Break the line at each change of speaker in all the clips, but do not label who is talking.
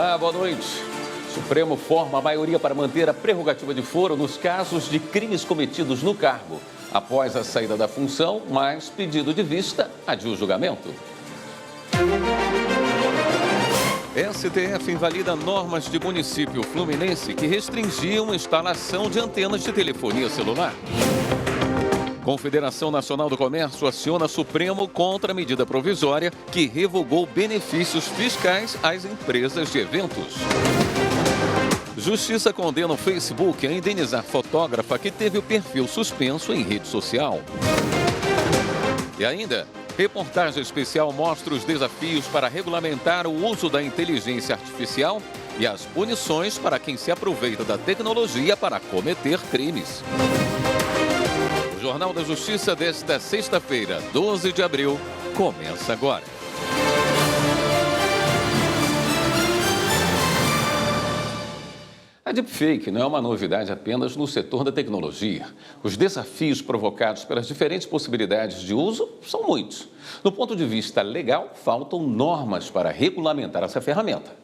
Olá, boa noite. O Supremo forma a maioria para manter a prerrogativa de foro nos casos de crimes cometidos no cargo. Após a saída da função, mais pedido de vista, adia o julgamento. STF invalida normas de município fluminense que restringiam a instalação de antenas de telefonia celular. Confederação Nacional do Comércio aciona Supremo contra a medida provisória que revogou benefícios fiscais às empresas de eventos. Justiça condena o Facebook a indenizar fotógrafa que teve o perfil suspenso em rede social. E ainda, reportagem especial mostra os desafios para regulamentar o uso da inteligência artificial e as punições para quem se aproveita da tecnologia para cometer crimes. O Jornal da Justiça desta sexta-feira, 12 de abril, começa agora. A deepfake não é uma novidade apenas no setor da tecnologia. Os desafios provocados pelas diferentes possibilidades de uso são muitos. Do ponto de vista legal, faltam normas para regulamentar essa ferramenta.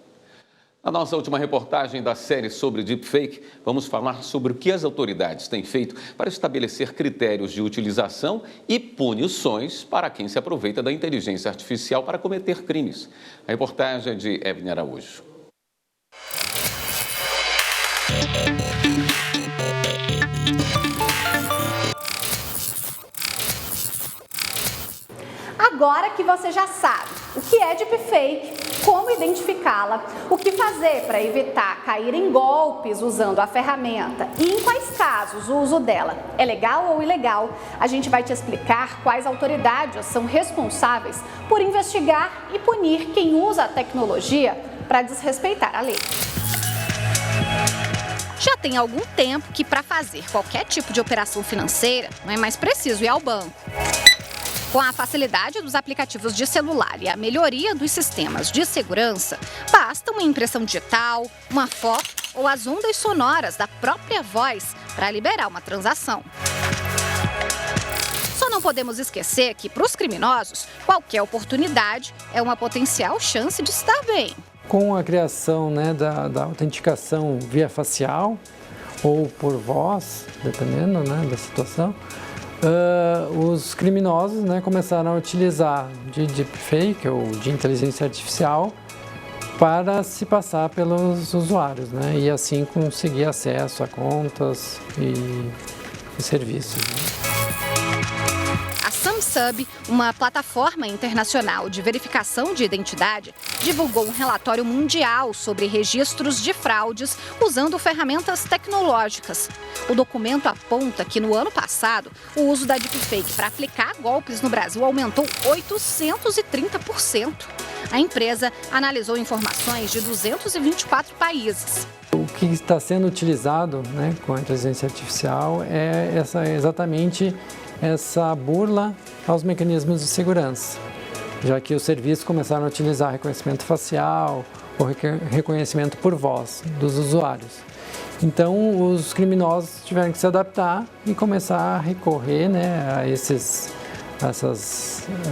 Na nossa última reportagem da série sobre deepfake, vamos falar sobre o que as autoridades têm feito para estabelecer critérios de utilização e punições para quem se aproveita da inteligência artificial para cometer crimes. A reportagem é de Evelyn Araújo.
Agora que você já sabe o que é deepfake, como identificá-la, o que fazer para evitar cair em golpes usando a ferramenta e em quais casos o uso dela é legal ou ilegal, a gente vai te explicar quais autoridades são responsáveis por investigar e punir quem usa a tecnologia para desrespeitar a lei.
Já tem algum tempo que para fazer qualquer tipo de operação financeira não é mais preciso ir ao banco. Com a facilidade dos aplicativos de celular e a melhoria dos sistemas de segurança, basta uma impressão digital, uma foto ou as ondas sonoras da própria voz para liberar uma transação. Só não podemos esquecer que, para os criminosos, qualquer oportunidade é uma potencial chance de se dar bem.
Com a criação da autenticação via facial ou por voz, dependendo da situação, os criminosos começaram a utilizar de deepfake ou de inteligência artificial para se passar pelos usuários e assim conseguir acesso a contas e serviços.
A SamSub, uma plataforma internacional de verificação de identidade, divulgou um relatório mundial sobre registros de fraudes usando ferramentas tecnológicas. O documento aponta que no ano passado, o uso da deepfake para aplicar golpes no Brasil aumentou 830%. A empresa analisou informações de 224 países.
O que está sendo utilizado com a inteligência artificial é exatamente essa burla aos mecanismos de segurança, já que os serviços começaram a utilizar reconhecimento facial ou reconhecimento por voz dos usuários. Então, os criminosos tiveram que se adaptar e começar a recorrer a essas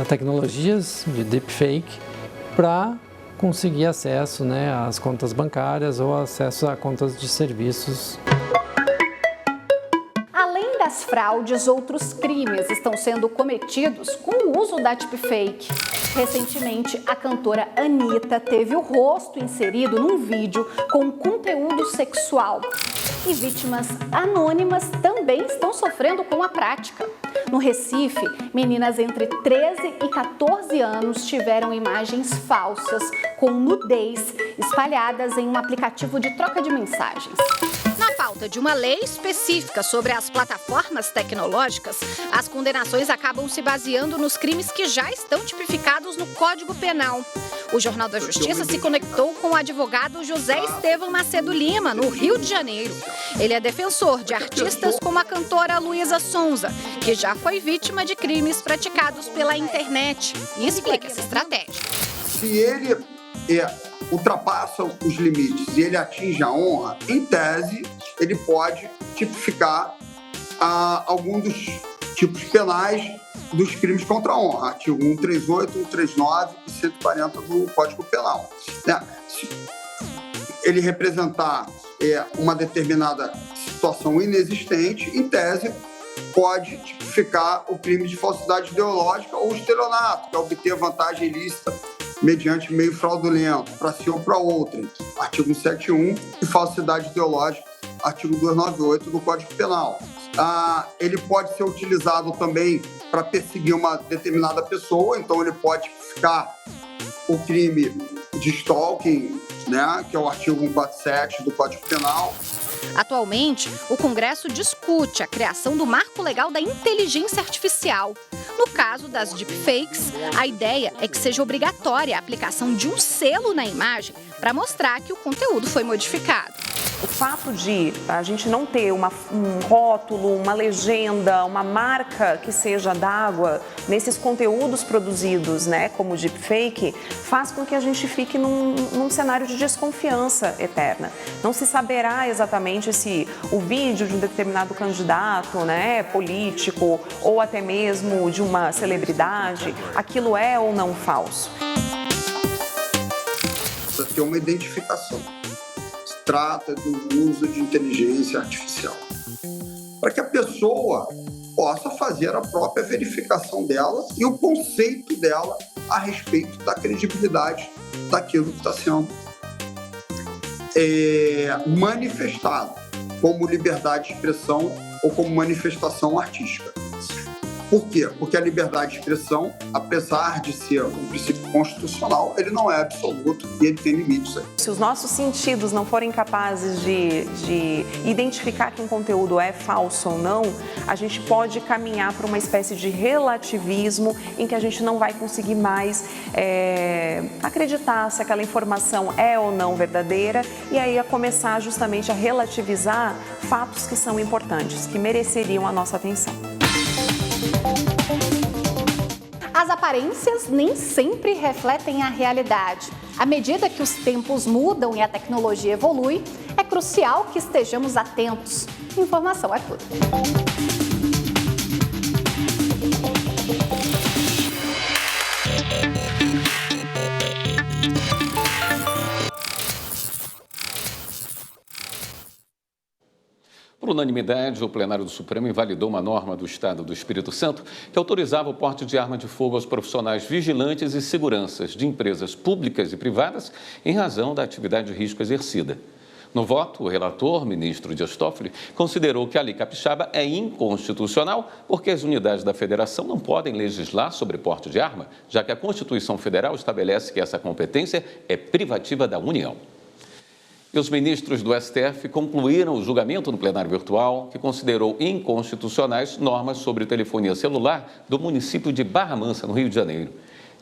tecnologias de deepfake para conseguir acesso às contas bancárias ou acesso a contas de serviços.
Além das fraudes, outros crimes estão sendo cometidos com o uso da deepfake. Recentemente, a cantora Anitta teve o rosto inserido num vídeo com conteúdo sexual. E vítimas anônimas também estão sofrendo com a prática. No Recife, meninas entre 13 e 14 anos tiveram imagens falsas com nudez espalhadas em um aplicativo de troca de mensagens.
Na falta de uma lei específica sobre as plataformas tecnológicas, as condenações acabam se baseando nos crimes que já estão tipificados no Código Penal. O Jornal da Justiça se conectou com o advogado José Estevam Macedo Lima, no Rio de Janeiro. Ele é defensor de artistas como a cantora Luísa Sonza, que já foi vítima de crimes praticados pela internet, e explica essa estratégia.
Se ele ultrapassa os limites e ele atinge a honra, em tese, ele pode tipificar algum dos tipos penais dos crimes contra a honra, artigo 138, 139 e 140 do Código Penal. ele representar uma determinada situação inexistente, em tese, pode tipificar o crime de falsidade ideológica ou estelionato, que é obter vantagem ilícita mediante meio fraudulento, para si ou para outrem, artigo 171, e falsidade ideológica, artigo 298 do Código Penal. Ele pode ser utilizado também para perseguir uma determinada pessoa, então ele pode tipificar o crime de stalking, né, que é o artigo 147 do Código Penal.
Atualmente, o Congresso discute a criação do marco legal da inteligência artificial. No caso das deepfakes, a ideia é que seja obrigatória a aplicação de um selo na imagem para mostrar que o conteúdo foi modificado.
O fato de a gente não ter um rótulo, uma legenda, uma marca que seja d'água nesses conteúdos produzidos, né, como deepfake, faz com que a gente fique num cenário de desconfiança eterna. Não se saberá exatamente se o vídeo de um determinado candidato, né, político ou até mesmo de uma celebridade, aquilo é ou não falso.
Precisa ter uma identificação. Trata do uso de inteligência artificial, para que a pessoa possa fazer a própria verificação dela e o conceito dela a respeito da credibilidade daquilo que está sendo manifestado como liberdade de expressão ou como manifestação artística. Por quê? Porque a liberdade de expressão, apesar de ser um princípio constitucional, ele não é absoluto e ele tem limites aí.
Se os nossos sentidos não forem capazes de identificar que um conteúdo é falso ou não, a gente pode caminhar para uma espécie de relativismo em que a gente não vai conseguir mais acreditar se aquela informação é ou não verdadeira e aí a começar justamente a relativizar fatos que são importantes, que mereceriam a nossa atenção.
As aparências nem sempre refletem a realidade. À medida que os tempos mudam e a tecnologia evolui, é crucial que estejamos atentos. Informação é tudo.
Por unanimidade, o plenário do Supremo invalidou uma norma do Estado do Espírito Santo que autorizava o porte de arma de fogo aos profissionais vigilantes e seguranças de empresas públicas e privadas em razão da atividade de risco exercida. No voto, o relator, ministro Dias Toffoli, considerou que a Lei Capixaba é inconstitucional porque as unidades da Federação não podem legislar sobre porte de arma, já que a Constituição Federal estabelece que essa competência é privativa da União. E os ministros do STF concluíram o julgamento no plenário virtual, que considerou inconstitucionais normas sobre telefonia celular do município de Barra Mansa, no Rio de Janeiro.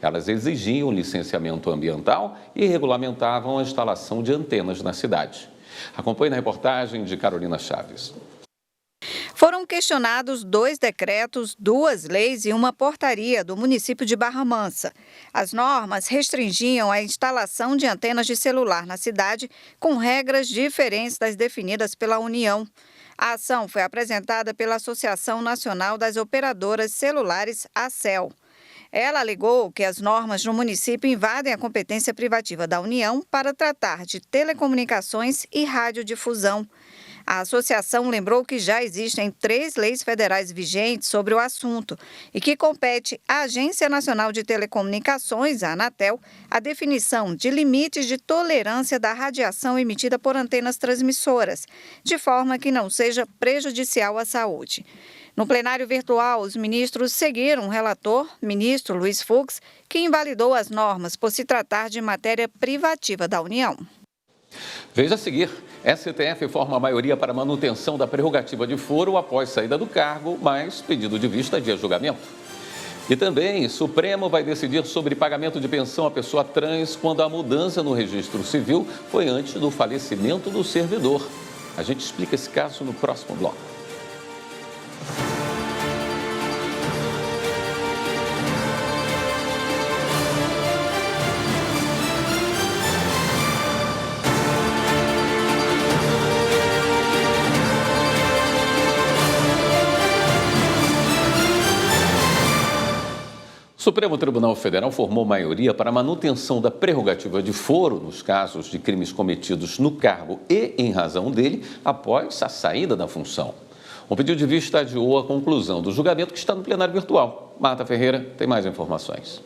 Elas exigiam licenciamento ambiental e regulamentavam a instalação de antenas na cidade. Acompanhe na reportagem de Carolina Chaves.
Foram questionados 2 decretos, 2 leis e uma portaria do município de Barra Mansa. As normas restringiam a instalação de antenas de celular na cidade, com regras diferentes das definidas pela União. A ação foi apresentada pela Associação Nacional das Operadoras Celulares, ACEL. Ela alegou que as normas no município invadem a competência privativa da União para tratar de telecomunicações e radiodifusão. A associação lembrou que já existem 3 leis federais vigentes sobre o assunto e que compete à Agência Nacional de Telecomunicações, a Anatel, a definição de limites de tolerância da radiação emitida por antenas transmissoras, de forma que não seja prejudicial à saúde. No plenário virtual, os ministros seguiram o relator, ministro Luiz Fux, que invalidou as normas por se tratar de matéria privativa da União.
Veja a seguir, STF forma a maioria para manutenção da prerrogativa de foro após saída do cargo, mas pedido de vista de julgamento. E também, Supremo vai decidir sobre pagamento de pensão à pessoa trans quando a mudança no registro civil foi antes do falecimento do servidor. A gente explica esse caso no próximo bloco. O Supremo Tribunal Federal formou maioria para a manutenção da prerrogativa de foro nos casos de crimes cometidos no cargo e em razão dele após a saída da função. O pedido de vista adiou a conclusão do julgamento que está no plenário virtual. Marta Ferreira tem mais informações.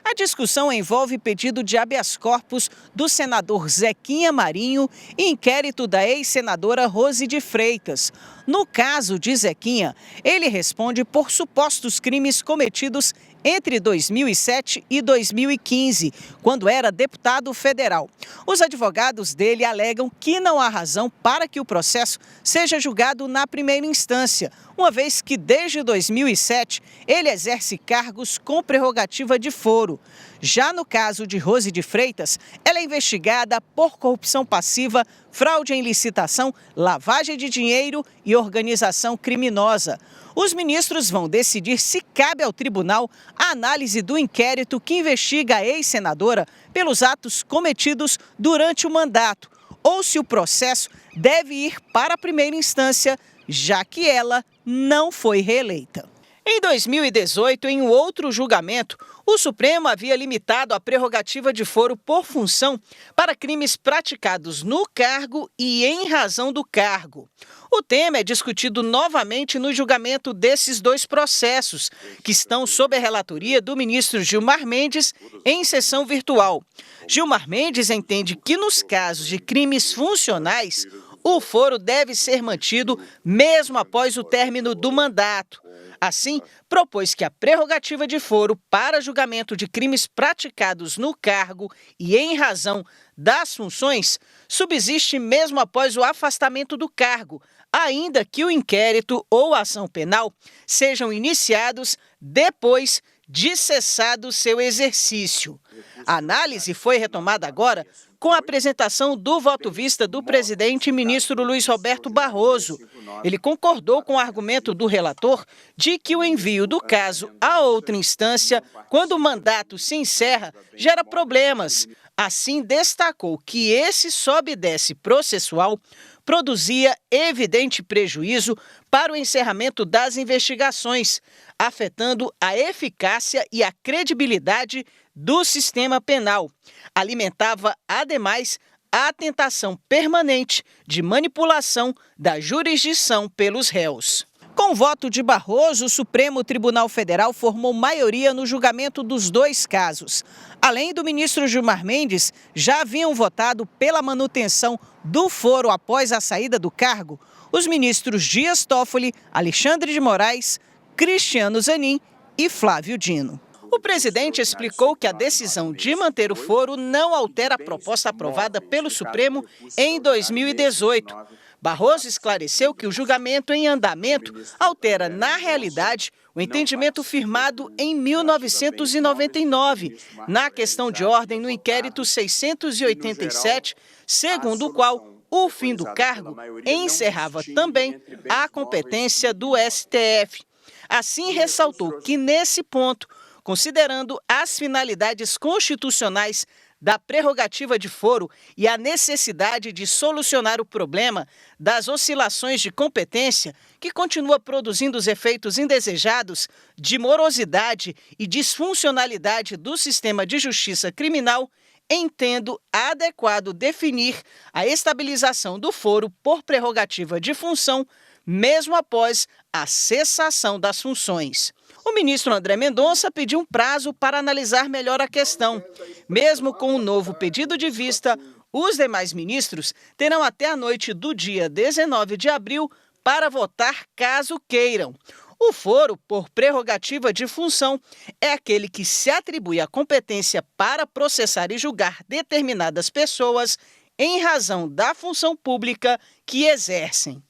A discussão envolve pedido de habeas corpus do senador Zequinha Marinho e inquérito da ex-senadora Rose de Freitas. No caso de Zequinha, ele responde por supostos crimes cometidos entre 2007 e 2015, quando era deputado federal. Os advogados dele alegam que não há razão para que o processo seja julgado na primeira instância, uma vez que desde 2007 ele exerce cargos com prerrogativa de foro. Já no caso de Rose de Freitas, ela é investigada por corrupção passiva, fraude em licitação, lavagem de dinheiro e organização criminosa. Os ministros vão decidir se cabe ao tribunal a análise do inquérito que investiga a ex-senadora pelos atos cometidos durante o mandato, ou se o processo deve ir para a primeira instância, já que ela não foi reeleita. Em 2018, em um outro julgamento, o Supremo havia limitado a prerrogativa de foro por função para crimes praticados no cargo e em razão do cargo. O tema é discutido novamente no julgamento desses dois processos, que estão sob a relatoria do ministro Gilmar Mendes em sessão virtual. Gilmar Mendes entende que nos casos de crimes funcionais, o foro deve ser mantido mesmo após o término do mandato. Assim, propôs que a prerrogativa de foro para julgamento de crimes praticados no cargo e em razão das funções subsiste mesmo após o afastamento do cargo, ainda que o inquérito ou a ação penal sejam iniciados depois de cessado seu exercício. A análise foi retomada agora com a apresentação do voto vista do presidente e ministro Luiz Roberto Barroso. Ele concordou com o argumento do relator de que o envio do caso a outra instância, quando o mandato se encerra, gera problemas. Assim, destacou que esse sobe e desce processual produzia evidente prejuízo para o encerramento das investigações, afetando a eficácia e a credibilidade do sistema penal. Alimentava, ademais, a tentação permanente de manipulação da jurisdição pelos réus. Com o voto de Barroso, o Supremo Tribunal Federal formou maioria no julgamento dos dois casos. Além do ministro Gilmar Mendes, já haviam votado pela manutenção do foro após a saída do cargo os ministros Dias Toffoli, Alexandre de Moraes, Cristiano Zanin e Flávio Dino. O presidente explicou que a decisão de manter o foro não altera a proposta aprovada pelo Supremo em 2018. Barroso esclareceu que o julgamento em andamento altera, na realidade, o entendimento firmado em 1999, na questão de ordem no inquérito 687, segundo o qual o fim do cargo encerrava também a competência do STF. Assim, ressaltou que, nesse ponto, considerando as finalidades constitucionais da prerrogativa de foro e a necessidade de solucionar o problema das oscilações de competência, que continua produzindo os efeitos indesejados de morosidade e disfuncionalidade do sistema de justiça criminal, entendo adequado definir a estabilização do foro por prerrogativa de função, mesmo após a cessação das funções. O ministro André Mendonça pediu um prazo para analisar melhor a questão. Mesmo com o novo pedido de vista, os demais ministros terão até a noite do dia 19 de abril para votar caso queiram. O foro, por prerrogativa de função, é aquele que se atribui a competência para processar e julgar determinadas pessoas em razão da função pública que exercem.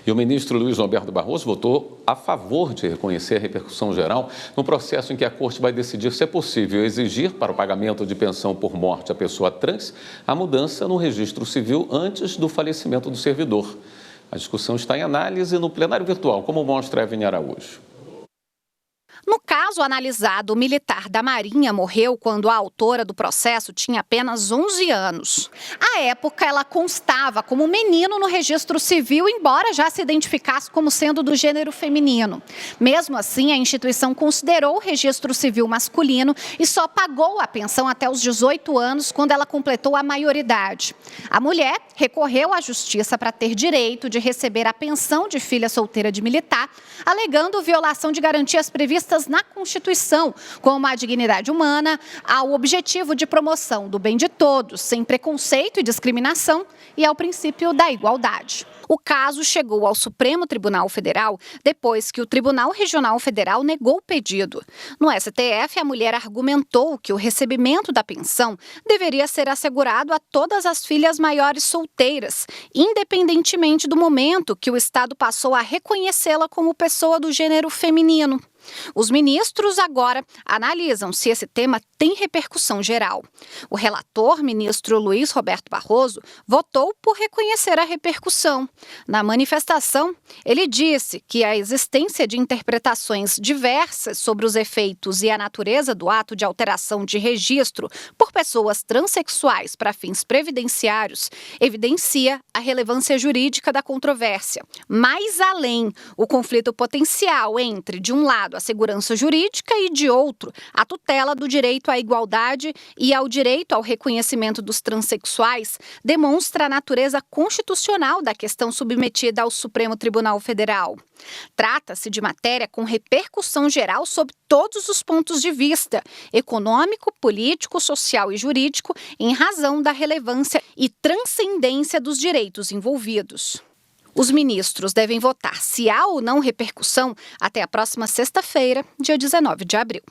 E o ministro Luiz Roberto Barroso votou a favor de reconhecer a repercussão geral no processo em que a Corte vai decidir se é possível exigir para o pagamento de pensão por morte à pessoa trans a mudança no registro civil antes do falecimento do servidor. A discussão está em análise no plenário virtual, como mostra Evelyn Araújo.
No caso analisado, o militar da Marinha morreu quando a autora do processo tinha apenas 11 anos. À época, ela constava como menino no registro civil, embora já se identificasse como sendo do gênero feminino. Mesmo assim, a instituição considerou o registro civil masculino e só pagou a pensão até os 18 anos, quando ela completou a maioridade. A mulher recorreu à justiça para ter direito de receber a pensão de filha solteira de militar, alegando violação de garantias previstas na Constituição, como a dignidade humana, ao objetivo de promoção do bem de todos, sem preconceito e discriminação, e ao princípio da igualdade. O caso chegou ao Supremo Tribunal Federal depois que o Tribunal Regional Federal negou o pedido. No STF, a mulher argumentou que o recebimento da pensão deveria ser assegurado a todas as filhas maiores solteiras, independentemente do momento que o Estado passou a reconhecê-la como pessoa do gênero feminino. Os ministros agora analisam se esse tema tem repercussão geral. O relator, ministro Luiz Roberto Barroso, votou por reconhecer a repercussão. Na manifestação, ele disse que a existência de interpretações diversas sobre os efeitos e a natureza do ato de alteração de registro por pessoas transexuais para fins previdenciários evidencia a relevância jurídica da controvérsia. Mais além, o conflito potencial entre, de um lado, a segurança jurídica e, de outro, a tutela do direito à igualdade e ao direito ao reconhecimento dos transexuais demonstra a natureza constitucional da questão submetida ao Supremo Tribunal Federal. Trata-se de matéria com repercussão geral sob todos os pontos de vista, econômico, político, social e jurídico, em razão da relevância e transcendência dos direitos envolvidos. Os ministros devem votar se há ou não repercussão até a próxima sexta-feira, dia 19 de abril.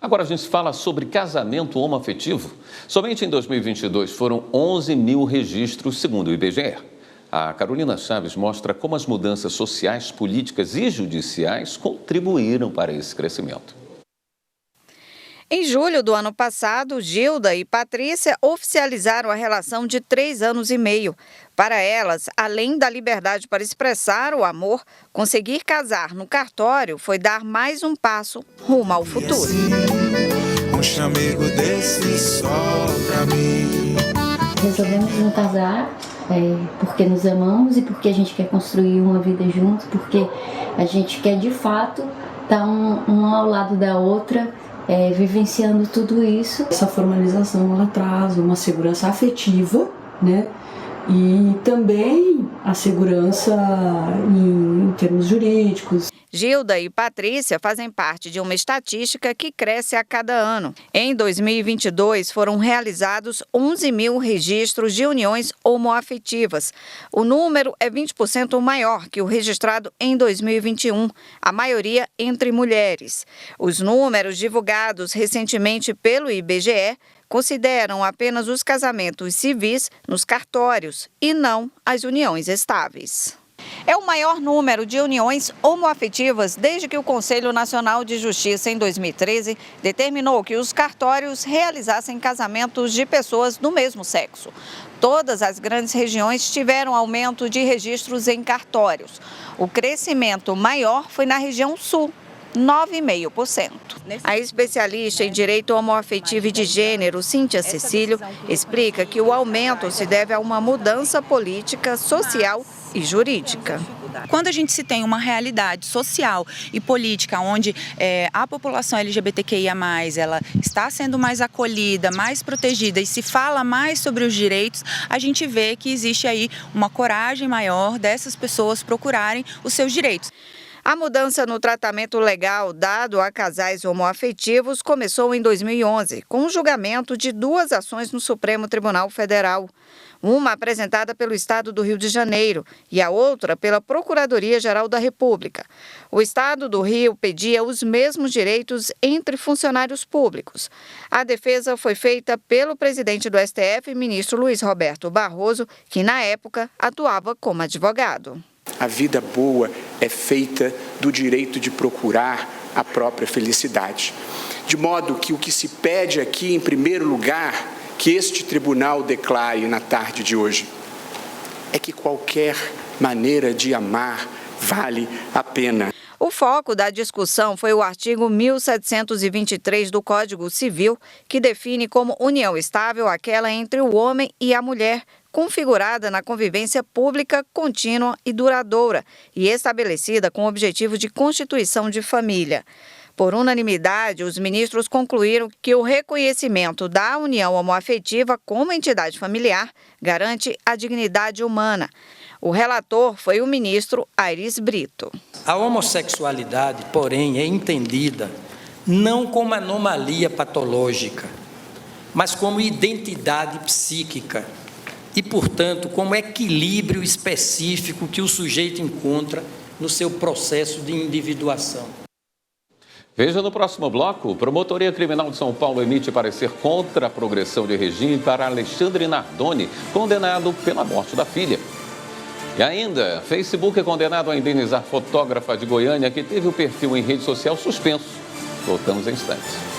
Agora a gente fala sobre casamento homoafetivo. Somente em 2022 foram 11 mil registros, segundo o IBGE. A Carolina Chaves mostra como as mudanças sociais, políticas e judiciais contribuíram para esse crescimento.
Em julho do ano passado, Gilda e Patrícia oficializaram a relação de 3 anos e meio. Para elas, além da liberdade para expressar o amor, conseguir casar no cartório foi dar mais um passo rumo ao futuro.
Um chamego desse só pra mim.
Resolvemos nos casar porque nos amamos e porque a gente quer construir uma vida juntos, porque a gente quer de fato estar uma ao lado da outra, vivenciando tudo isso.
Essa formalização ela traz uma segurança afetiva, né? E também a segurança em termos jurídicos.
Gilda e Patrícia fazem parte de uma estatística que cresce a cada ano. Em 2022, foram realizados 11 mil registros de uniões homoafetivas. O número é 20% maior que o registrado em 2021, a maioria entre mulheres. Os números divulgados recentemente pelo IBGE consideram apenas os casamentos civis nos cartórios e não as uniões estáveis. É o maior número de uniões homoafetivas desde que o Conselho Nacional de Justiça, em 2013, determinou que os cartórios realizassem casamentos de pessoas do mesmo sexo. Todas as grandes regiões tiveram aumento de registros em cartórios. O crescimento maior foi na região sul, 9,5%. A especialista em direito homoafetivo e de gênero, Cíntia Cecílio, explica que o aumento se deve a uma mudança política, social e jurídica.
Quando a gente se tem uma realidade social e política onde a população LGBTQIA+, ela está sendo mais acolhida, mais protegida e se fala mais sobre os direitos, a gente vê que existe aí uma coragem maior dessas pessoas procurarem os seus direitos.
A mudança no tratamento legal dado a casais homoafetivos começou em 2011, com o julgamento de 2 ações no Supremo Tribunal Federal. Uma apresentada pelo Estado do Rio de Janeiro e a outra pela Procuradoria-Geral da República. O Estado do Rio pedia os mesmos direitos entre funcionários públicos. A defesa foi feita pelo presidente do STF, ministro Luiz Roberto Barroso, que na época atuava como advogado.
A vida boa é feita do direito de procurar a própria felicidade. De modo que o que se pede aqui, em primeiro lugar, que este tribunal declare na tarde de hoje, é que qualquer maneira de amar vale a pena.
O foco da discussão foi o artigo 1723 do Código Civil, que define como união estável aquela entre o homem e a mulher, configurada na convivência pública contínua e duradoura e estabelecida com o objetivo de constituição de família. Por unanimidade, os ministros concluíram que o reconhecimento da união homoafetiva como entidade familiar garante a dignidade humana. O relator foi o ministro Aires Brito.
A homossexualidade, porém, é entendida não como anomalia patológica, mas como identidade psíquica e, portanto, como equilíbrio específico que o sujeito encontra no seu processo de individuação.
Veja no próximo bloco, Promotoria Criminal de São Paulo emite parecer contra a progressão de regime para Alexandre Nardoni, condenado pela morte da filha. E ainda, Facebook é condenado a indenizar fotógrafa de Goiânia que teve o perfil em rede social suspenso. Voltamos em instantes.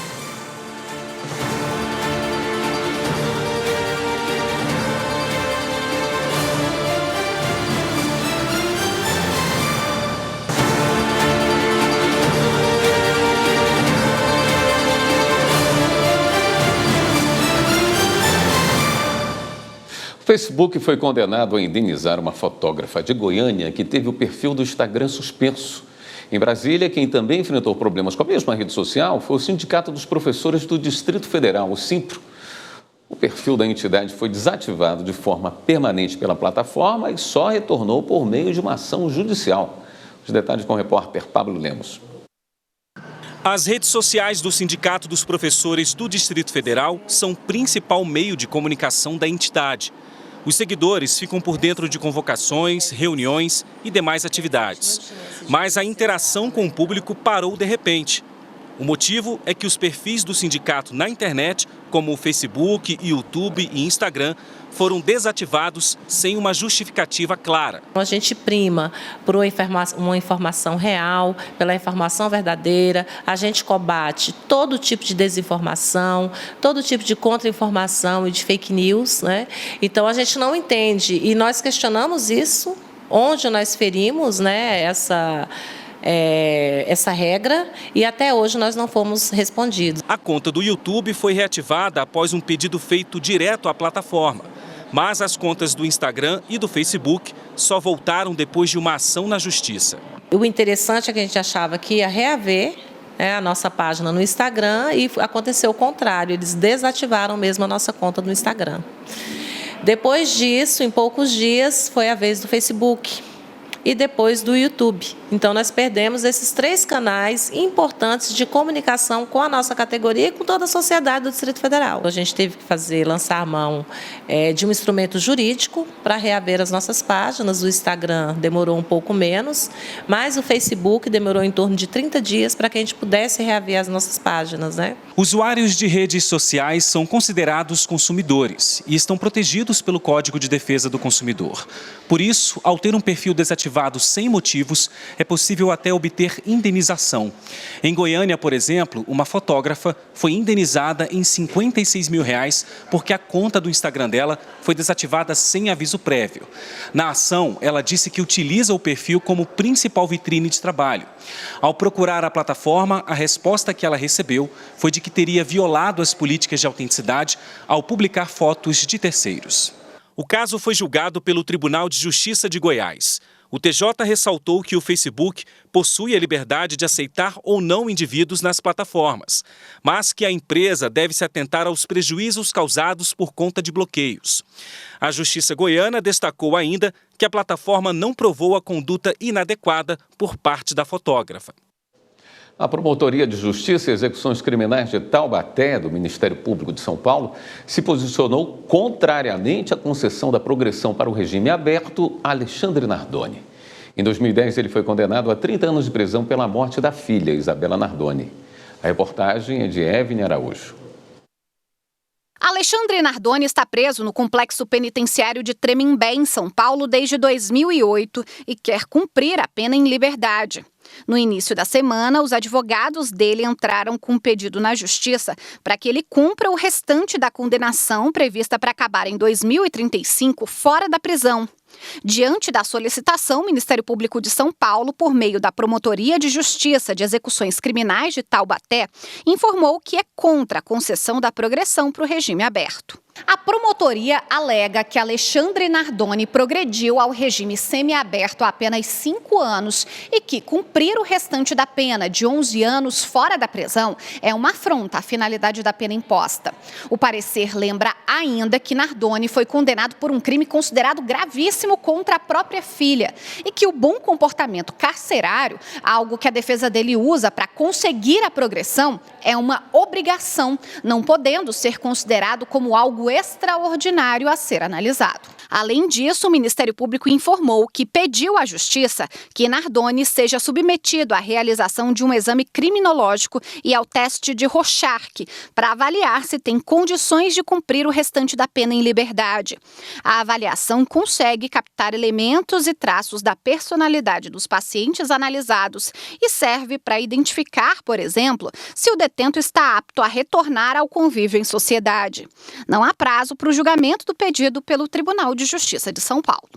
O Facebook foi condenado a indenizar uma fotógrafa de Goiânia que teve o perfil do Instagram suspenso. Em Brasília, quem também enfrentou problemas com a mesma rede social foi o Sindicato dos Professores do Distrito Federal, o Simpro. O perfil da entidade foi desativado de forma permanente pela plataforma e só retornou por meio de uma ação judicial. Os detalhes com o repórter Pablo Lemos.
As redes sociais do Sindicato dos Professores do Distrito Federal são o principal meio de comunicação da entidade. Os seguidores ficam por dentro de convocações, reuniões e demais atividades. Mas a interação com o público parou de repente. O motivo é que os perfis do sindicato na internet, como o Facebook, YouTube e Instagram, foram desativados sem uma justificativa clara.
A gente prima por uma informação real, pela informação verdadeira, a gente combate todo tipo de desinformação, todo tipo de contra-informação e de fake news, né? Então a gente não entende e nós questionamos isso, onde nós ferimos, né, essa regra e até hoje nós não fomos respondidos.
A conta do YouTube foi reativada após um pedido feito direto à plataforma. Mas as contas do Instagram e do Facebook só voltaram depois de uma ação na Justiça.
O interessante é que a gente achava que ia reaver a nossa página no Instagram e aconteceu o contrário, eles desativaram mesmo a nossa conta no Instagram. Depois disso, em poucos dias, foi a vez do Facebook e depois do YouTube. Então, nós perdemos esses 3 canais importantes de comunicação com a nossa categoria e com toda a sociedade do Distrito Federal. A gente teve que lançar mão de um instrumento jurídico para reaver as nossas páginas. O Instagram demorou um pouco menos, mas o Facebook demorou em torno de 30 dias para que a gente pudesse reaver as nossas páginas, né?
Usuários de redes sociais são considerados consumidores e estão protegidos pelo Código de Defesa do Consumidor. Por isso, ao ter um perfil desativado sem motivos, é possível até obter indenização. Em Goiânia, por exemplo, uma fotógrafa foi indenizada em R$56 mil porque a conta do Instagram dela foi desativada sem aviso prévio. Na ação, ela disse que utiliza o perfil como principal vitrine de trabalho. Ao procurar a plataforma, a resposta que ela recebeu foi de que teria violado as políticas de autenticidade ao publicar fotos de terceiros. O caso foi julgado pelo Tribunal de Justiça de Goiás. O TJ ressaltou que o Facebook possui a liberdade de aceitar ou não indivíduos nas plataformas, mas que a empresa deve se atentar aos prejuízos causados por conta de bloqueios. A Justiça Goiana destacou ainda que a plataforma não provou a conduta inadequada por parte da fotógrafa.
A Promotoria de Justiça e Execuções Criminais de Taubaté, do Ministério Público de São Paulo, se posicionou contrariamente à concessão da progressão para o regime aberto a Alexandre Nardoni. Em 2010, ele foi condenado a 30 anos de prisão pela morte da filha, Isabela Nardoni. A reportagem é de Evne Araújo.
Alexandre Nardoni está preso no complexo penitenciário de Tremembé, em São Paulo, desde 2008 e quer cumprir a pena em liberdade. No início da semana, os advogados dele entraram com um pedido na Justiça para que ele cumpra o restante da condenação prevista para acabar em 2035 fora da prisão. Diante da solicitação, o Ministério Público de São Paulo, por meio da Promotoria de Justiça de Execuções Criminais de Taubaté, informou que é contra a concessão da progressão para o regime aberto. A promotoria alega que Alexandre Nardoni progrediu ao regime semiaberto há apenas 5 anos e que cumprir o restante da pena de 11 anos fora da prisão é uma afronta à finalidade da pena imposta. O parecer lembra ainda que Nardoni foi condenado por um crime considerado gravíssimo contra a própria filha e que o bom comportamento carcerário, algo que a defesa dele usa para conseguir a progressão, é uma obrigação, não podendo ser considerado como algo extraordinário a ser analisado. Além disso, o Ministério Público informou que pediu à Justiça que Nardoni seja submetido à realização de um exame criminológico e ao teste de Rorschach para avaliar se tem condições de cumprir o restante da pena em liberdade. A avaliação consegue captar elementos e traços da personalidade dos pacientes analisados e serve para identificar, por exemplo, se o detento está apto a retornar ao convívio em sociedade. Não há prazo para o julgamento do pedido pelo Tribunal de Justiça de São Paulo.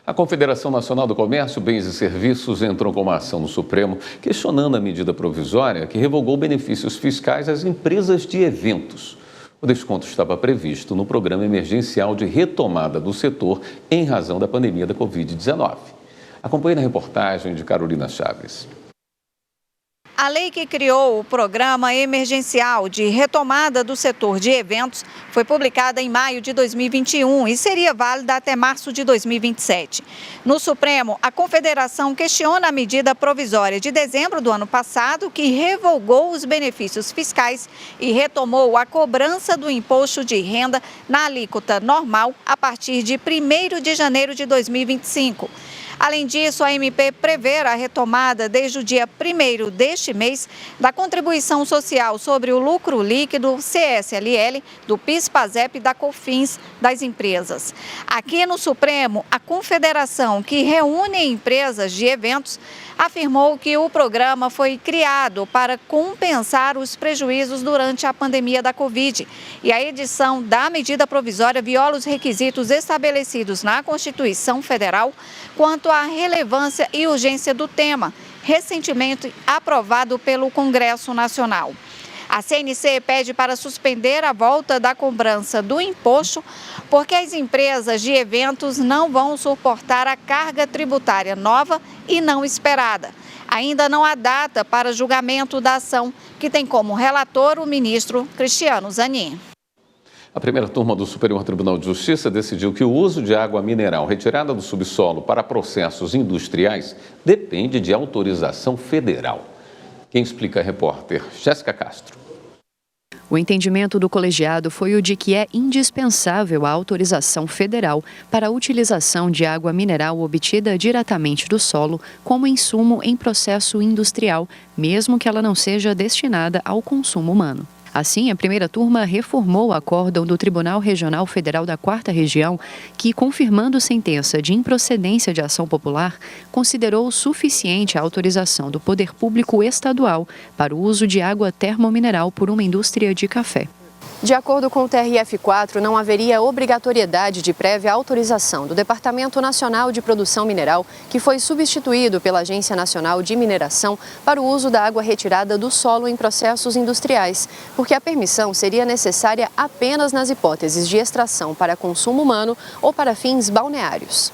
A Confederação Nacional do Comércio, Bens e Serviços entrou com uma ação no Supremo questionando a medida provisória que revogou benefícios fiscais às empresas de eventos. O desconto estava previsto no Programa Emergencial de Retomada do Setor em razão da pandemia da Covid-19. Acompanhe na reportagem de Carolina Chaves.
A lei que criou o Programa Emergencial de Retomada do Setor de Eventos foi publicada em maio de 2021 e seria válida até março de 2027. No Supremo, a Confederação questiona a medida provisória de dezembro do ano passado que revogou os benefícios fiscais e retomou a cobrança do imposto de renda na alíquota normal a partir de 1º de janeiro de 2025. Além disso, a MP prevê a retomada desde o dia 1º deste mês da contribuição social sobre o lucro líquido CSLL, do PIS/PASEP e da COFINS das empresas. Aqui no Supremo, a confederação que reúne empresas de eventos afirmou que o programa foi criado para compensar os prejuízos durante a pandemia da Covid e a edição da medida provisória viola os requisitos estabelecidos na Constituição Federal quanto à relevância e urgência do tema, recentemente aprovado pelo Congresso Nacional. A CNC pede para suspender a volta da cobrança do imposto, porque as empresas de eventos não vão suportar a carga tributária nova e não esperada. Ainda não há data para julgamento da ação, que tem como relator o ministro Cristiano Zanin.
A primeira turma do Superior Tribunal de Justiça decidiu que o uso de água mineral retirada do subsolo para processos industriais depende de autorização federal. Quem explica é a repórter Jéssica Castro.
O entendimento do colegiado foi o de que é indispensável a autorização federal para a utilização de água mineral obtida diretamente do solo como insumo em processo industrial, mesmo que ela não seja destinada ao consumo humano. Assim, a primeira turma reformou o acórdão do Tribunal Regional Federal da 4ª Região, que, confirmando sentença de improcedência de ação popular, considerou suficiente a autorização do Poder Público Estadual para o uso de água termomineral por uma indústria de café.
De acordo com o TRF4, não haveria obrigatoriedade de prévia autorização do Departamento Nacional de Produção Mineral, que foi substituído pela Agência Nacional de Mineração para o uso da água retirada do solo em processos industriais, porque a permissão seria necessária apenas nas hipóteses de extração para consumo humano ou para fins balneários.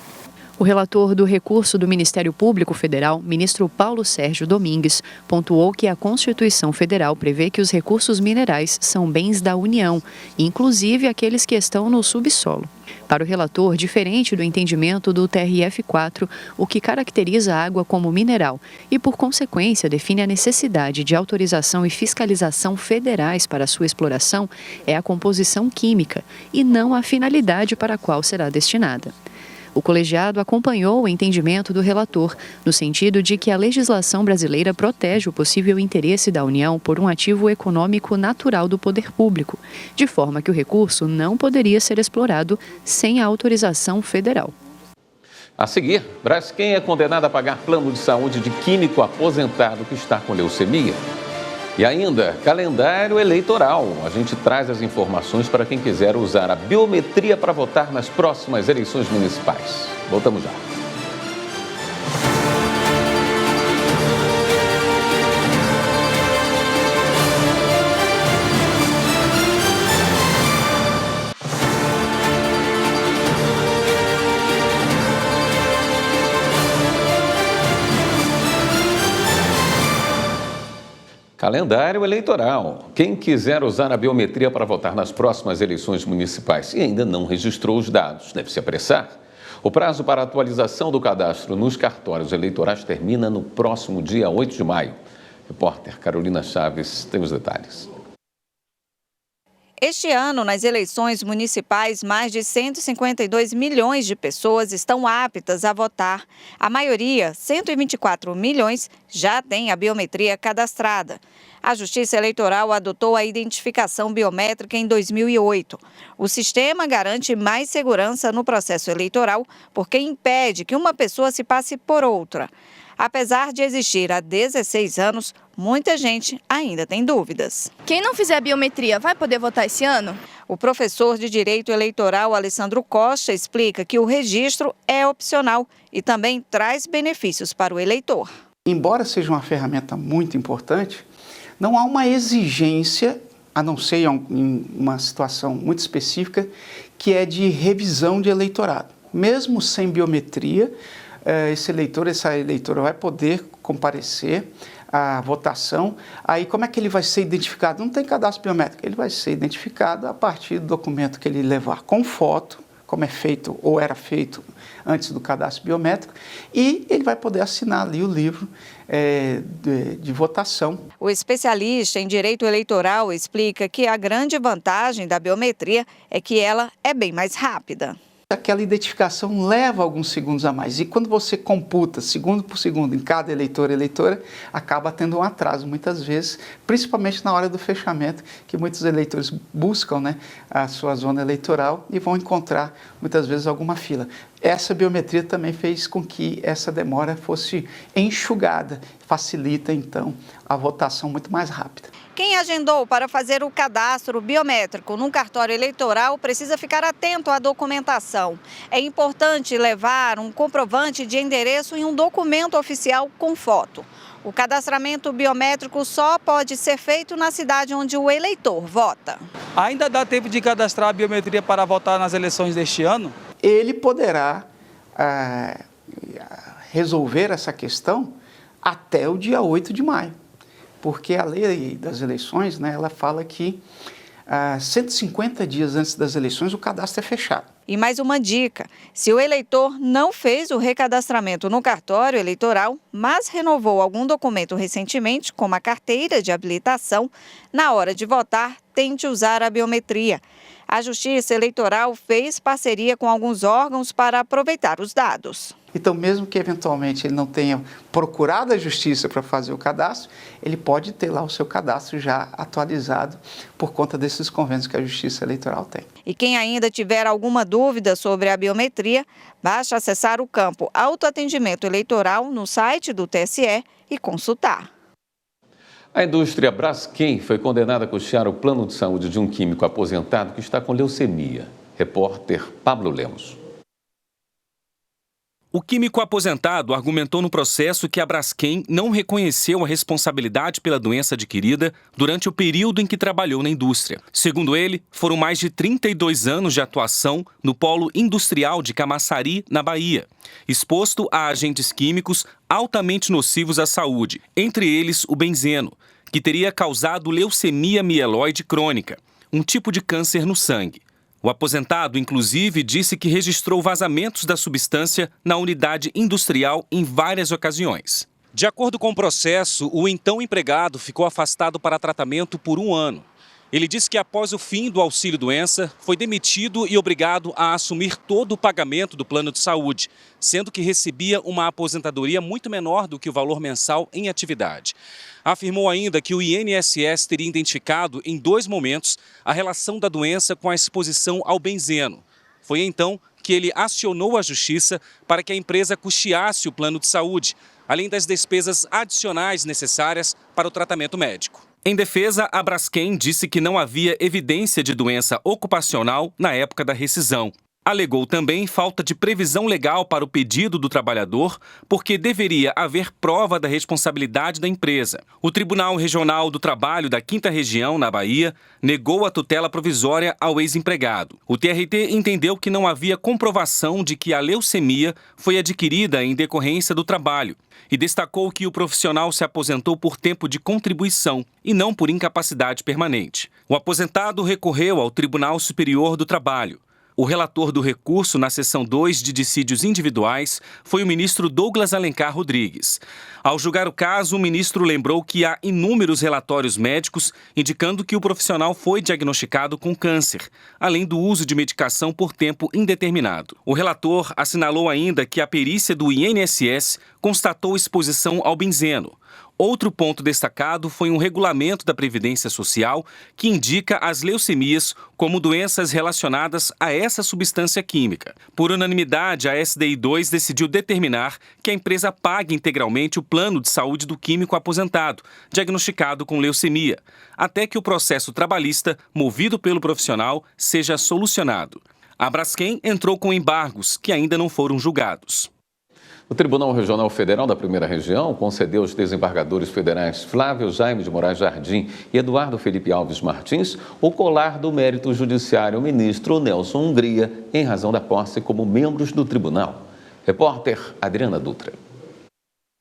O relator do recurso do Ministério Público Federal, ministro Paulo Sérgio Domingues, pontuou que a Constituição Federal prevê que os recursos minerais são bens da União, inclusive aqueles que estão no subsolo. Para o relator, diferente do entendimento do TRF4, o que caracteriza a água como mineral e, por consequência, define a necessidade de autorização e fiscalização federais para sua exploração é a composição química e não a finalidade para a qual será destinada. O colegiado acompanhou o entendimento do relator, no sentido de que a legislação brasileira protege o possível interesse da União por um ativo econômico natural do poder público, de forma que o recurso não poderia ser explorado sem a autorização federal.
A seguir, Braskem é condenado a pagar plano de saúde de químico aposentado que está com leucemia. E ainda, calendário eleitoral. A gente traz as informações para quem quiser usar a biometria para votar nas próximas eleições municipais. Voltamos já. Calendário eleitoral. Quem quiser usar a biometria para votar nas próximas eleições municipais e ainda não registrou os dados, deve se apressar. O prazo para atualização do cadastro nos cartórios eleitorais termina no próximo dia 8 de maio. Repórter Carolina Chaves tem os detalhes.
Este ano, nas eleições municipais, mais de 152 milhões de pessoas estão aptas a votar. A maioria, 124 milhões, já tem a biometria cadastrada. A Justiça Eleitoral adotou a identificação biométrica em 2008. O sistema garante mais segurança no processo eleitoral porque impede que uma pessoa se passe por outra. Apesar de existir há 16 anos, muita gente ainda tem dúvidas.
Quem não fizer a biometria vai poder votar esse ano?
O professor de Direito Eleitoral, Alessandro Costa, explica que o registro é opcional e também traz benefícios para o eleitor.
Embora seja uma ferramenta muito importante, não há uma exigência, a não ser em uma situação muito específica, que é de revisão de eleitorado. Mesmo sem biometria, esse eleitor, essa eleitora vai poder comparecer à votação. Aí como é que ele vai ser identificado? Não tem cadastro biométrico, ele vai ser identificado a partir do documento que ele levar com foto, como é feito ou era feito antes do cadastro biométrico, e ele vai poder assinar ali o livro de votação.
O especialista em direito eleitoral explica que a grande vantagem da biometria é que ela é bem mais rápida.
Aquela identificação leva alguns segundos a mais. E quando você computa segundo por segundo em cada eleitor e eleitora, acaba tendo um atraso muitas vezes, principalmente na hora do fechamento, que muitos eleitores buscam, né, a sua zona eleitoral e vão encontrar muitas vezes alguma fila. Essa biometria também fez com que essa demora fosse enxugada, facilita então a votação muito mais rápida.
Quem agendou para fazer o cadastro biométrico num cartório eleitoral precisa ficar atento à documentação. É importante levar um comprovante de endereço e um documento oficial com foto. O cadastramento biométrico só pode ser feito na cidade onde o eleitor vota.
Ainda dá tempo de cadastrar a biometria para votar nas eleições deste ano?
Ele poderá resolver essa questão até o dia 8 de maio. Porque a lei das eleições, né, ela fala que 150 dias antes das eleições o cadastro é fechado.
E mais uma dica, se o eleitor não fez o recadastramento no cartório eleitoral, mas renovou algum documento recentemente, como a carteira de habilitação, na hora de votar, tente usar a biometria. A Justiça Eleitoral fez parceria com alguns órgãos para aproveitar os dados.
Então, mesmo que eventualmente ele não tenha procurado a Justiça para fazer o cadastro, ele pode ter lá o seu cadastro já atualizado por conta desses convênios que a Justiça Eleitoral tem.
E quem ainda tiver alguma dúvida sobre a biometria, basta acessar o campo Autoatendimento Eleitoral no site do TSE e consultar.
A indústria Braskem foi condenada a custear o plano de saúde de um químico aposentado que está com leucemia. Repórter Pablo Lemos.
O químico aposentado argumentou no processo que a Braskem não reconheceu a responsabilidade pela doença adquirida durante o período em que trabalhou na indústria. Segundo ele, foram mais de 32 anos de atuação no polo industrial de Camaçari, na Bahia, exposto a agentes químicos altamente nocivos à saúde, entre eles o benzeno, que teria causado leucemia mieloide crônica, um tipo de câncer no sangue. O aposentado, inclusive, disse que registrou vazamentos da substância na unidade industrial em várias ocasiões. De acordo com o processo, o então empregado ficou afastado para tratamento por 1 ano. Ele disse que após o fim do auxílio-doença, foi demitido e obrigado a assumir todo o pagamento do plano de saúde, sendo que recebia uma aposentadoria muito menor do que o valor mensal em atividade. Afirmou ainda que o INSS teria identificado em 2 momentos a relação da doença com a exposição ao benzeno. Foi então que ele acionou a justiça para que a empresa custeasse o plano de saúde, além das despesas adicionais necessárias para o tratamento médico. Em defesa, a Braskem disse que não havia evidência de doença ocupacional na época da rescisão. Alegou também falta de previsão legal para o pedido do trabalhador, porque deveria haver prova da responsabilidade da empresa. O Tribunal Regional do Trabalho da 5ª Região, na Bahia, negou a tutela provisória ao ex-empregado. O TRT entendeu que não havia comprovação de que a leucemia foi adquirida em decorrência do trabalho e destacou que o profissional se aposentou por tempo de contribuição e não por incapacidade permanente. O aposentado recorreu ao Tribunal Superior do Trabalho. O relator do recurso na seção 2 de dissídios individuais foi o ministro Douglas Alencar Rodrigues. Ao julgar o caso, o ministro lembrou que há inúmeros relatórios médicos indicando que o profissional foi diagnosticado com câncer, além do uso de medicação por tempo indeterminado. O relator assinalou ainda que a perícia do INSS constatou exposição ao benzeno. Outro ponto destacado foi um regulamento da Previdência Social que indica as leucemias como doenças relacionadas a essa substância química. Por unanimidade, a SDI2 decidiu determinar que a empresa pague integralmente o plano de saúde do químico aposentado, diagnosticado com leucemia, até que o processo trabalhista, movido pelo profissional, seja solucionado. A Braskem entrou com embargos que ainda não foram julgados.
O Tribunal Regional Federal da 1ª Região concedeu aos desembargadores federais Flávio Jaime de Moraes Jardim e Eduardo Felipe Alves Martins o colar do mérito judiciário ao ministro Nelson Hungria, em razão da posse como membros do tribunal. Repórter Adriana Dutra.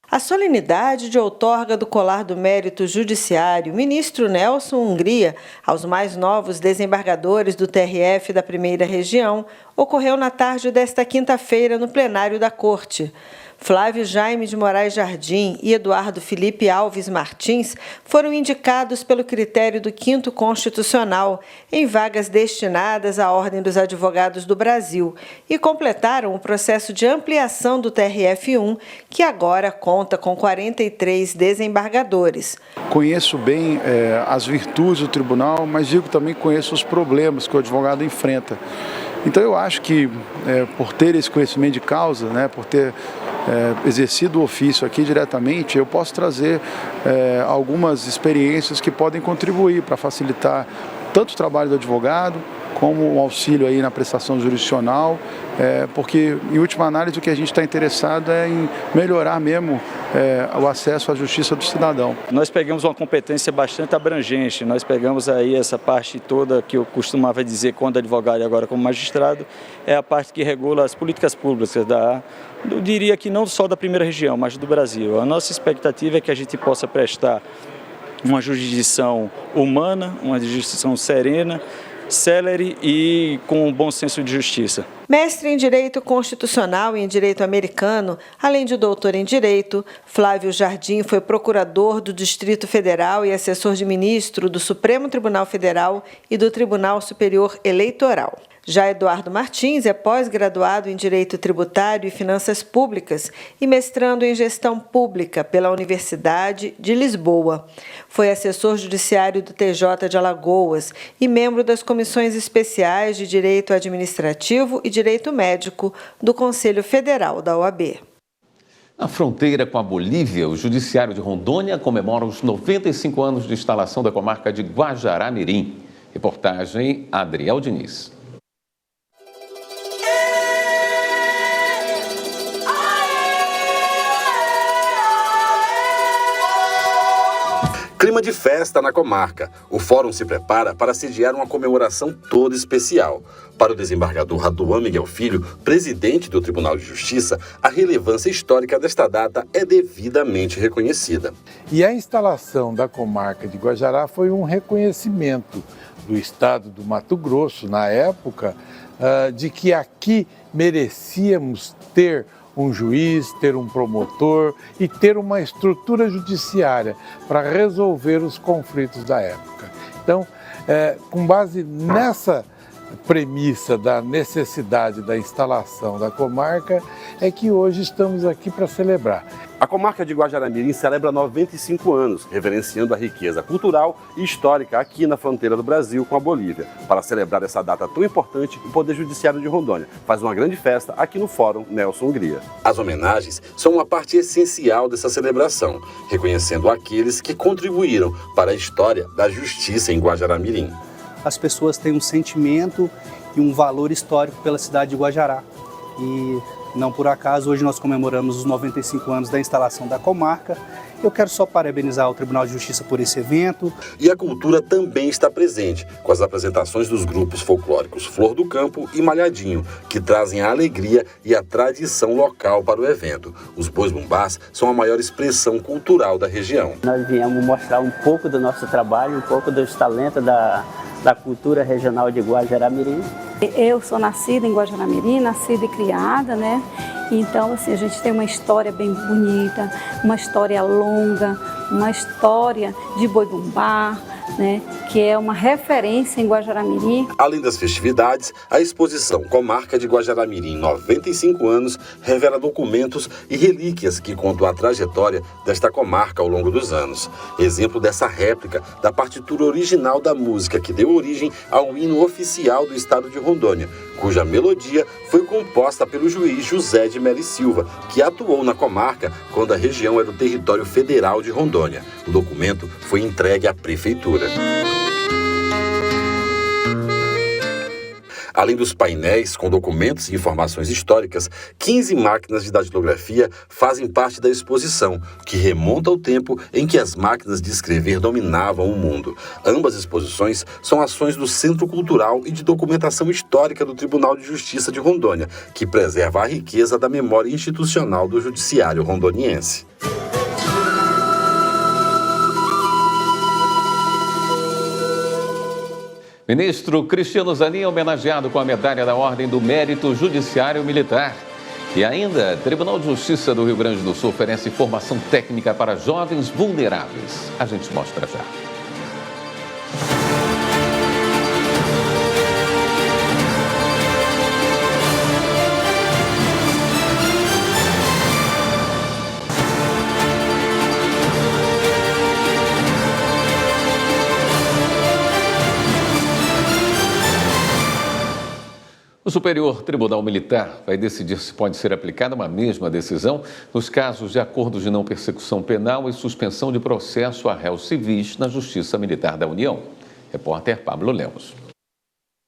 A solenidade de outorga do colar do mérito judiciário, ministro Nelson Hungria, aos mais novos desembargadores do TRF da 1ª Região, ocorreu na tarde desta quinta-feira no plenário da Corte. Flávio Jaime de Moraes Jardim e Eduardo Felipe Alves Martins foram indicados pelo critério do 5º Constitucional em vagas destinadas à Ordem dos Advogados do Brasil e completaram o processo de ampliação do TRF1, que agora conta com 43 desembargadores.
Conheço bem as virtudes do tribunal, mas digo também conheço os problemas que o advogado enfrenta. Então eu acho que por ter esse conhecimento de causa, por ter exercido o ofício aqui diretamente, eu posso trazer algumas experiências que podem contribuir para facilitar tanto o trabalho do advogado, como o auxílio aí na prestação jurisdicional, porque, em última análise, o que a gente está interessado é em melhorar mesmo o acesso à justiça do cidadão.
Nós pegamos uma competência bastante abrangente, nós pegamos aí essa parte toda que eu costumava dizer quando advogado e agora como magistrado, é a parte que regula as políticas públicas eu diria que não só da 1ª Região, mas do Brasil. A nossa expectativa é que a gente possa prestar uma jurisdição humana, uma jurisdição serena, célere e com um bom senso de justiça.
Mestre em Direito Constitucional e em Direito Americano, além de doutor em Direito, Flávio Jardim foi procurador do Distrito Federal e assessor de ministro do Supremo Tribunal Federal e do Tribunal Superior Eleitoral. Já Eduardo Martins é pós-graduado em Direito Tributário e Finanças Públicas e mestrando em Gestão Pública pela Universidade de Lisboa. Foi assessor judiciário do TJ de Alagoas e membro das comissões especiais de Direito Administrativo e Direito Médico do Conselho Federal da OAB.
Na fronteira com a Bolívia, o Judiciário de Rondônia comemora os 95 anos de instalação da comarca de Guajará-Mirim. Reportagem Adriel Diniz.
Clima de festa na comarca. O fórum se prepara para sediar uma comemoração toda especial. Para o desembargador Raduan Miguel Filho, presidente do Tribunal de Justiça, a relevância histórica desta data é devidamente reconhecida.
E a instalação da comarca de Guajará foi um reconhecimento do estado do Mato Grosso, na época, de que aqui merecíamos ter um juiz, ter um promotor e ter uma estrutura judiciária para resolver os conflitos da época. Então, com base nessa premissa da necessidade da instalação da comarca é que hoje estamos aqui para celebrar.
A comarca de Guajará-Mirim celebra 95 anos, reverenciando a riqueza cultural e histórica aqui na fronteira do Brasil com a Bolívia. Para celebrar essa data tão importante, o Poder Judiciário de Rondônia faz uma grande festa aqui no Fórum Nelson Hungria. As homenagens são uma parte essencial dessa celebração, reconhecendo aqueles que contribuíram para a história da justiça em Guajará-Mirim.
As pessoas têm um sentimento e um valor histórico pela cidade de Guajará. E não por acaso, hoje nós comemoramos os 95 anos da instalação da comarca. Eu quero só parabenizar o Tribunal de Justiça por esse evento.
E a cultura também está presente, com as apresentações dos grupos folclóricos Flor do Campo e Malhadinho, que trazem a alegria e a tradição local para o evento. Os bois bumbás são a maior expressão cultural da região.
Nós viemos mostrar um pouco do nosso trabalho, um pouco dos talentos da cultura regional de Guajará-Mirim.
Eu sou nascida em Guajará-Mirim, nascida e criada, né? Então, assim, a gente tem uma história bem bonita, uma história longa, uma história de boi-bumbá, né? Que é uma referência em Guajará-Mirim.
Além das festividades, a exposição Comarca de Guajará-Mirim 95 anos revela documentos e relíquias que contam a trajetória desta comarca ao longo dos anos. Exemplo dessa réplica da partitura original da música que deu origem ao hino oficial do estado de Rondônia, cuja melodia foi composta pelo juiz José de Melo Silva, que atuou na comarca quando a região era o território federal de Rondônia. O documento foi entregue à prefeitura. Além dos painéis com documentos e informações históricas, 15 máquinas de datilografia fazem parte da exposição, que remonta ao tempo em que as máquinas de escrever dominavam o mundo. Ambas exposições são ações do Centro Cultural e de Documentação Histórica do Tribunal de Justiça de Rondônia, que preserva a riqueza da memória institucional do judiciário rondoniense.
Ministro Cristiano Zanin é homenageado com a medalha da Ordem do Mérito Judiciário Militar. E ainda, Tribunal de Justiça do Rio Grande do Sul oferece formação técnica para jovens vulneráveis. A gente mostra já. O Superior Tribunal Militar vai decidir se pode ser aplicada uma mesma decisão nos casos de acordos de não persecução penal e suspensão de processo a réus civis na Justiça Militar da União. Repórter Pablo Lemos.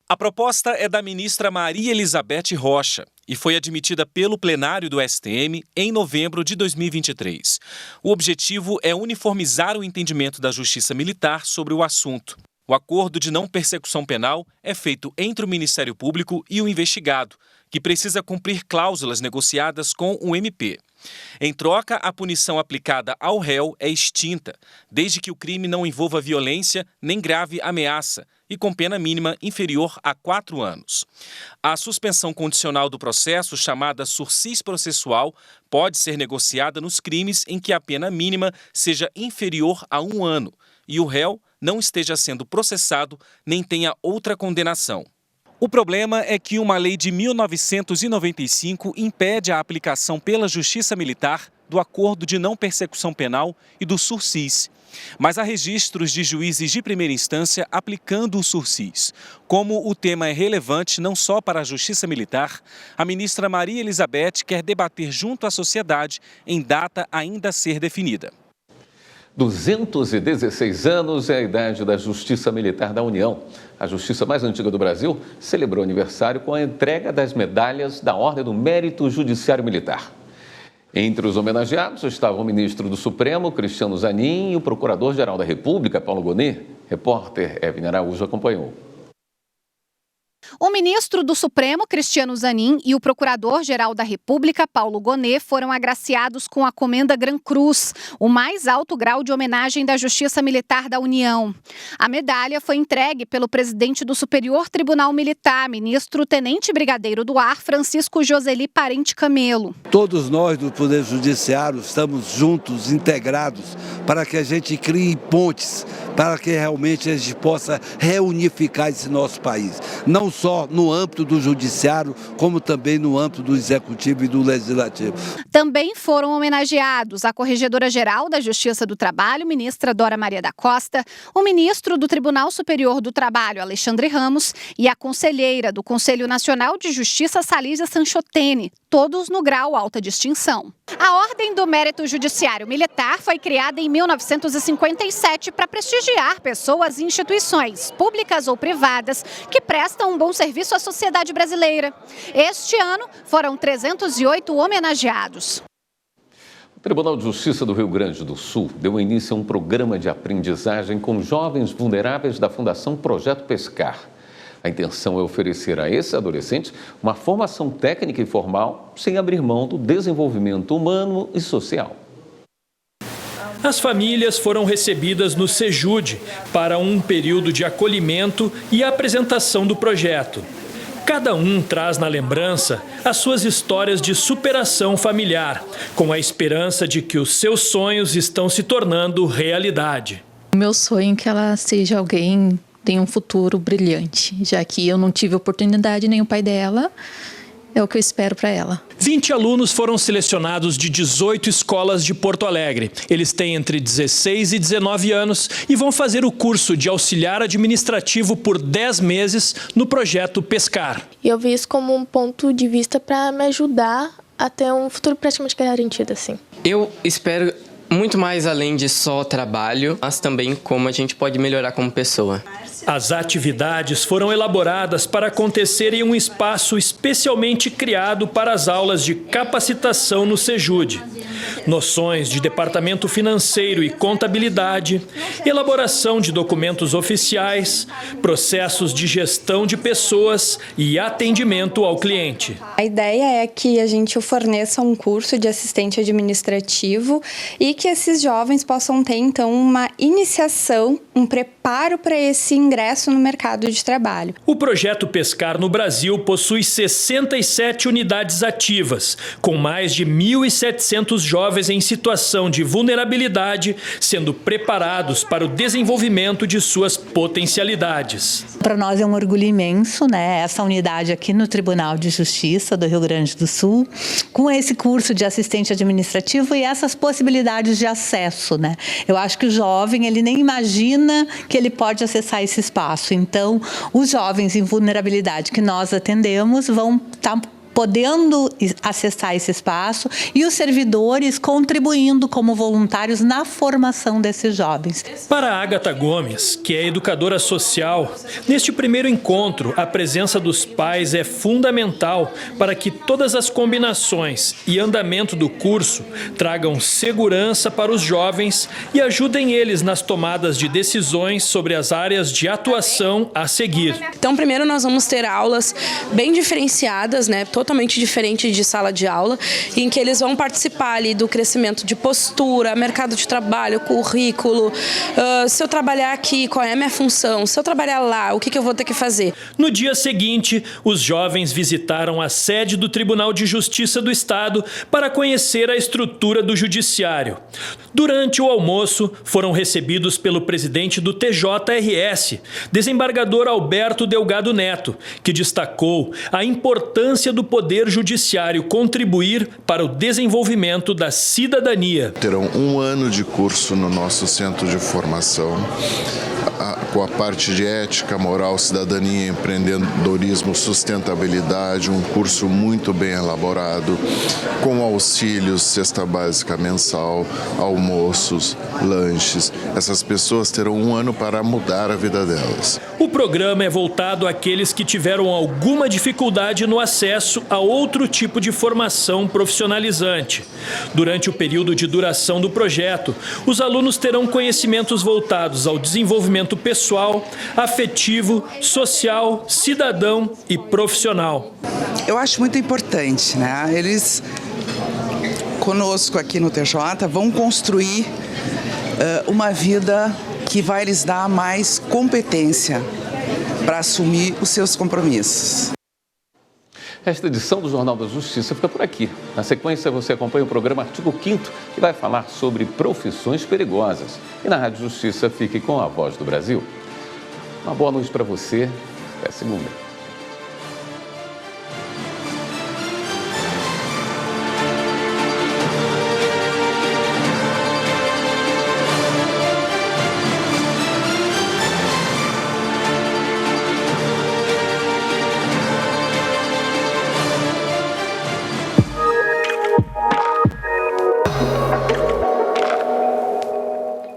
A proposta é da ministra Maria Elizabeth Rocha e foi admitida pelo plenário do STM em novembro de 2023. O objetivo é uniformizar o entendimento da Justiça Militar sobre o assunto. O acordo de não persecução penal é feito entre o Ministério Público e o investigado, que precisa cumprir cláusulas negociadas com o MP. Em troca, a punição aplicada ao réu é extinta, desde que o crime não envolva violência nem grave ameaça e com pena mínima inferior a 4 anos. A suspensão condicional do processo, chamada sursis processual, pode ser negociada nos crimes em que a pena mínima seja inferior a 1 ano e o réu não esteja sendo processado nem tenha outra condenação. O problema é que uma lei de 1995 impede a aplicação pela Justiça Militar do acordo de não persecução penal e do sursis. Mas há registros de juízes de primeira instância aplicando o sursis. Como o tema é relevante não só para a Justiça Militar, a ministra Maria Elizabeth quer debater junto à sociedade em data ainda a ser definida.
216 anos é a idade da Justiça Militar da União. A justiça mais antiga do Brasil celebrou aniversário com a entrega das medalhas da Ordem do Mérito Judiciário Militar. Entre os homenageados estavam o ministro do Supremo, Cristiano Zanin, e o procurador-geral da República, Paulo Gonet. Repórter Evelyn Araújo acompanhou.
O ministro do Supremo, Cristiano Zanin, e o procurador-geral da República, Paulo Gonet, foram agraciados com a Comenda Gran Cruz, o mais alto grau de homenagem da Justiça Militar da União. A medalha foi entregue pelo presidente do Superior Tribunal Militar, ministro Tenente Brigadeiro do Ar, Francisco Joseli Parente Camelo.
Todos nós do Poder Judiciário estamos juntos, integrados, para que a gente crie pontes, para que realmente a gente possa reunificar esse nosso país. Não só no âmbito do judiciário, como também no âmbito do executivo e do legislativo.
Também foram homenageados a Corregedora-Geral da Justiça do Trabalho, ministra Dora Maria da Costa, o ministro do Tribunal Superior do Trabalho, Alexandre Ramos, e a conselheira do Conselho Nacional de Justiça, Salísia Sanchotene, todos no grau alta distinção. A Ordem do Mérito Judiciário Militar foi criada em 1957 para prestigiar pessoas e instituições, públicas ou privadas, que prestam um bom serviço à sociedade brasileira. Este ano foram 308 homenageados.
O Tribunal de Justiça do Rio Grande do Sul deu início a um programa de aprendizagem com jovens vulneráveis da Fundação Projeto Pescar. A intenção é oferecer a esses adolescentes uma formação técnica e formal sem abrir mão do desenvolvimento humano e social.
As famílias foram recebidas no Sejude para um período de acolhimento e apresentação do projeto. Cada um traz na lembrança as suas histórias de superação familiar, com a esperança de que os seus sonhos estão se tornando realidade.
O meu sonho é que ela seja alguém, tenha um futuro brilhante, já que eu não tive oportunidade, nem o pai dela. É o que eu espero para ela.
20 alunos foram selecionados de 18 escolas de Porto Alegre. Eles têm entre 16 e 19 anos e vão fazer o curso de auxiliar administrativo por 10 meses no projeto Pescar.
Eu vi isso como um ponto de vista para me ajudar a ter um futuro praticamente garantido, assim.
Eu espero muito mais além de só trabalho, mas também como a gente pode melhorar como pessoa.
As atividades foram elaboradas para acontecer em um espaço especialmente criado para as aulas de capacitação no Sejude. Noções de departamento financeiro e contabilidade, elaboração de documentos oficiais, processos de gestão de pessoas e atendimento ao cliente.
A ideia é que a gente forneça um curso de assistente administrativo e que esses jovens possam ter, então, uma iniciação, um preparo para esse ingresso no mercado de trabalho.
O projeto Pescar no Brasil possui 67 unidades ativas, com mais de 1.700 jovens em situação de vulnerabilidade, sendo preparados para o desenvolvimento de suas potencialidades.
Para nós é um orgulho imenso, né? Essa unidade aqui no Tribunal de Justiça do Rio Grande do Sul, com esse curso de assistente administrativo e essas possibilidades de acesso, né? Eu acho que o jovem, ele nem imagina que ele pode acessar esse espaço. Então, os jovens em vulnerabilidade que nós atendemos vão estar podendo acessar esse espaço e os servidores contribuindo como voluntários na formação desses jovens.
Para a Agatha Gomes, que é educadora social, neste primeiro encontro, a presença dos pais é fundamental para que todas as combinações e andamento do curso tragam segurança para os jovens e ajudem eles nas tomadas de decisões sobre as áreas de atuação a seguir.
Então, primeiro nós vamos ter aulas bem diferenciadas, né? Totalmente diferente de sala de aula, em que eles vão participar ali do crescimento de postura, mercado de trabalho, currículo, se eu trabalhar aqui, qual é a minha função, se eu trabalhar lá, o que eu vou ter que fazer.
No dia seguinte, os jovens visitaram a sede do Tribunal de Justiça do Estado para conhecer a estrutura do Judiciário. Durante o almoço, foram recebidos pelo presidente do TJRS, desembargador Alberto Delgado Neto, que destacou a importância do Poder Judiciário contribuir para o desenvolvimento da cidadania.
Terão um ano de curso no nosso centro de formação, com a parte de ética, moral, cidadania, empreendedorismo, sustentabilidade, um curso muito bem elaborado, com auxílios, cesta básica mensal, almoços, lanches. Essas pessoas terão um ano para mudar a vida delas.
O programa é voltado àqueles que tiveram alguma dificuldade no acesso a outro tipo de formação profissionalizante. Durante o período de duração do projeto, os alunos terão conhecimentos voltados ao desenvolvimento pessoal, afetivo, social, cidadão e profissional.
Eu acho muito importante, né? Eles, conosco aqui no TJ, vão construir uma vida que vai lhes dar mais competência para assumir os seus compromissos.
Esta edição do Jornal da Justiça fica por aqui. Na sequência, você acompanha o programa Artigo 5º, que vai falar sobre profissões perigosas. E na Rádio Justiça, fique com a Voz do Brasil. Uma boa noite para você. Até segunda.